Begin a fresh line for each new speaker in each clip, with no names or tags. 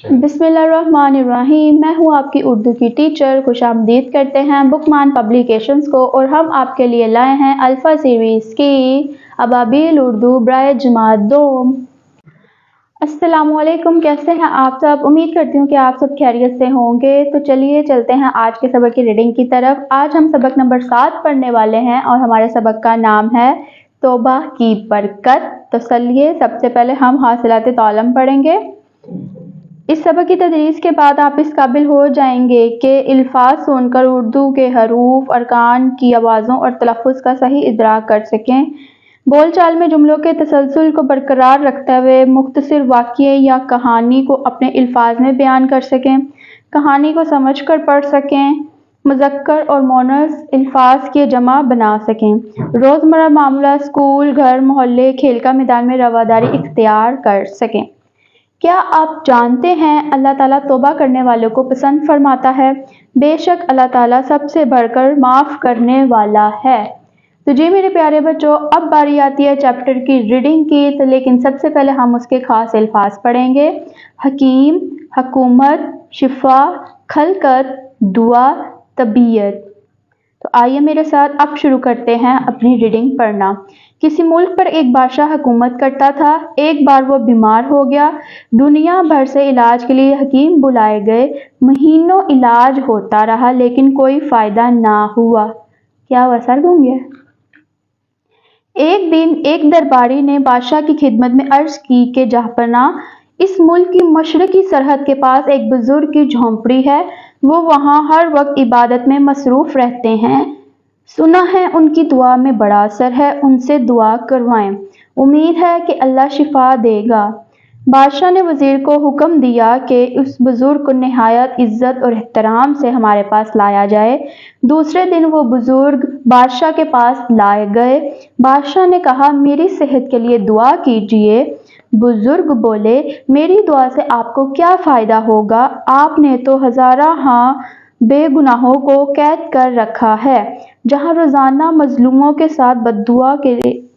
बिस्मिल्लाहिर्रहमानिर्रहीम। मैं हूँ आपकी उर्दू की टीचर। खुश आमदीद करते हैं बुकमान पब्लिकेशंस को, और हम आपके लिए लाए हैं अल्फ़ा सीरीज़ की अबाबिल उर्दू बराए जमात दोम। अस्सलामुअलैकुम, कैसे हैं आप सब? उम्मीद करती हूँ कि आप सब खैरियत से होंगे। तो चलिए चलते हैं आज के सबक की रीडिंग की तरफ। आज हम सबक नंबर 7 पढ़ने वाले हैं और हमारे सबक का नाम है तौबा की बरकत। तो चलिए सबसे पहले हम हासिलात तालम पढ़ेंगे। इस सबक की तदरीस के बाद आप इस काबिल हो जाएंगे कि अल्फाज सुनकर उर्दू के हरूफ, अरकान की आवाज़ों और तलफ़्फ़ुज़ का सही इदराक कर सकें। बोलचाल में जुमलों के तसलसल को बरकरार रखते हुए मुख्तसर वाक़ये या कहानी को अपने अल्फाज में बयान कर सकें। कहानी को समझ कर पढ़ सकें। मुज़क्कर और मोनस अल्फाज के जमा बना सकें। रोज़मर्रा मामला, स्कूल, घर, मोहल्ले, खेल का मैदान में रवादारी इख्तियार कर सकें। क्या आप जानते हैं अल्लाह ताला तौबा करने वालों को पसंद फरमाता है? बेशक अल्लाह ताला सबसे बढ़कर माफ़ करने वाला है। तो जी मेरे प्यारे बच्चों, अब बारी आती है चैप्टर की रीडिंग की। तो लेकिन सबसे पहले हम उसके खास अल्फाज पढ़ेंगे। हकीम, हकूमत, शिफा, खलकत, दुआ, तबीयत। तो आइए मेरे साथ अब शुरू करते हैं अपनी रीडिंग पढ़ना। किसी मुल्क पर एक बादशाह हुकूमत करता था। एक बार वो बीमार हो गया। दुनिया भर से इलाज के लिए हकीम बुलाए गए। महीनों इलाज होता रहा लेकिन कोई फ़ायदा ना हुआ। क्या हुआ? सर घूम गया। एक दिन एक दरबारी ने बादशाह की खिदमत में अर्ज की कि जहाँपनाह, इस मुल्क की मशरकी सरहद के पास एक बुजुर्ग की झोंपड़ी है। वो वहाँ हर वक्त इबादत में मसरूफ़ रहते हैं। सुना है उनकी दुआ में बड़ा असर है। उनसे दुआ करवाएं। उम्मीद है कि अल्लाह शिफा देगा। बादशाह ने वज़ीर को हुक्म दिया कि उस बुजुर्ग को निहायत इज्जत और एहतराम से हमारे पास लाया जाए। दूसरे दिन वो बुजुर्ग बादशाह के पास लाए गए। बादशाह ने कहा, मेरी सेहत के लिए दुआ कीजिए। बुजुर्ग बोले, मेरी दुआ से आपको क्या फ़ायदा होगा? आपने तो हज़ारा बेगुनाहों को कैद कर रखा है। जहाँ रोज़ाना मजलूमों के साथ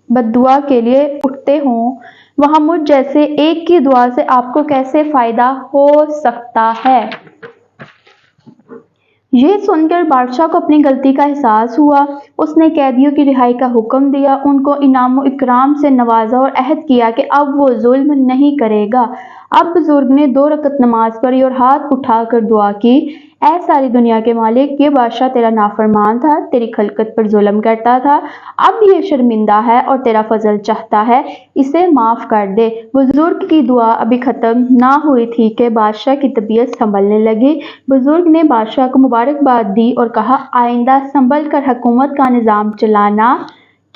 बद्दुआ के लिए उठते हों, वहाँ मुझ जैसे एक की दुआ से आपको कैसे फ़ायदा हो सकता है? ये सुनकर बादशाह को अपनी गलती का एहसास हुआ। उसने कैदियों की रिहाई का हुक्म दिया, उनको इनाम इकराम से नवाजा और अहद किया कि अब वो जुल्म नहीं करेगा। अब बुजुर्ग ने 2 रकत नमाज पढ़ी और हाथ उठाकर दुआ की, ऐ सारी दुनिया के मालिक, ये बादशाह तेरा नाफरमान था, तेरी खलकत पर जुल्म करता था। अब ये शर्मिंदा है और तेरा फजल चाहता है, इसे माफ़ कर दे। बुजुर्ग की दुआ अभी ख़त्म ना हुई थी कि बादशाह की तबीयत संभलने लगी। बुजुर्ग ने बादशाह को मुबारकबाद दी और कहा, आइंदा संभल कर हुकूमत का निज़ाम चलाना,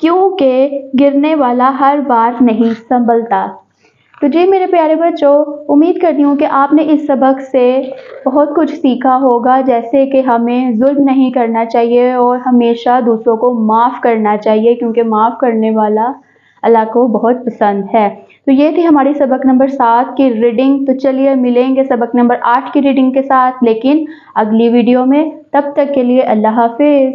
क्योंकि गिरने वाला हर बार नहीं संभलता। तो जी मेरे प्यारे बच्चों, उम्मीद करती हूँ कि आपने इस सबक से बहुत कुछ सीखा होगा, जैसे कि हमें जुल्म नहीं करना चाहिए और हमेशा दूसरों को माफ़ करना चाहिए, क्योंकि माफ़ करने वाला अल्लाह को बहुत पसंद है। तो ये थी हमारी सबक नंबर 7 की रीडिंग। तो चलिए मिलेंगे सबक नंबर 8 की रीडिंग के साथ, लेकिन अगली वीडियो में। तब तक के लिए अल्लाह हाफिज़।